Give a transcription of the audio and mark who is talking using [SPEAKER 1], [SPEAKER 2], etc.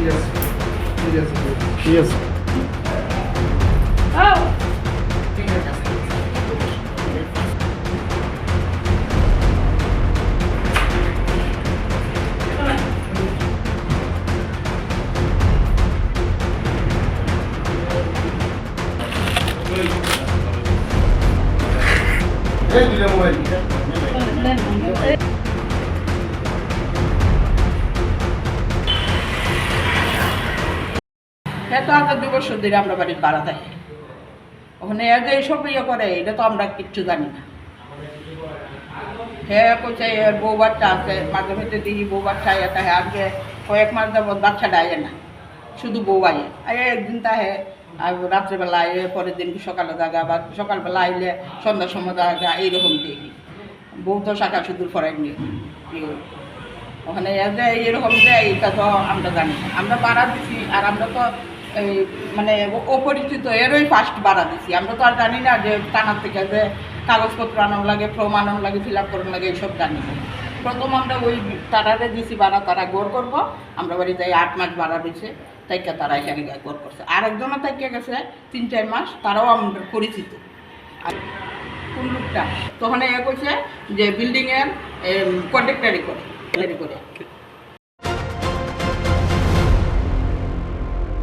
[SPEAKER 1] ঠিক আছে এই দুটো মোবাইল
[SPEAKER 2] হ্যাঁ, তো আমরা 2 বছর ধরে আমরা বাড়ির ভাড়া থাকি। ওখানে যে এইসব ইয়ে করে এটা তো আমরা কিচ্ছু জানি না। হ্যাঁ কইছে এর বউ বাচ্চা আছে, মাঝে মধ্যে দেখি বউ বাচ্চা এটা হ্যাঁ আজকে কয়েক মাস যাবত বাচ্চাটা আয়ে না, শুধু বউ আয়ে একদিন তাহে আর রাত্রেবেলা আয়ে পরের দিন সকালে জাগা বা সকালবেলা আইলে সন্ধ্যার সময় জাগা এইরকম দেখি। বউ তো শাখা সুদূর ফরাইনি ওখানে যে এরকম যে এটা তো আমরা জানি না। আমরা ভাড়া দিছি আর আমরা তো এই মানে অপরিচিত এরই ফার্স্ট ভাড়া দিছি। আমরা তো আর জানি না যে থানার থেকে যে কাগজপত্র আনানো লাগে, ফর্ম আনানো লাগে, ফিল আপ করানো লাগে, এইসব জানি না। প্রথম আমরা ওই তারারে দিছি ভাড়া, তারা গোর করবো। আমরা বাড়িতে 8 মাস ভাড়া দিছে, তাইকে তারা এখানে গোর করছে। আরেকজনও তাইকে গেছে 3-4 মাস, তারাও আমরা পরিচিত। আর কোন লোকটা তখন এ কইছে যে বিল্ডিংয়ের কন্ট্রাক্টারি করে।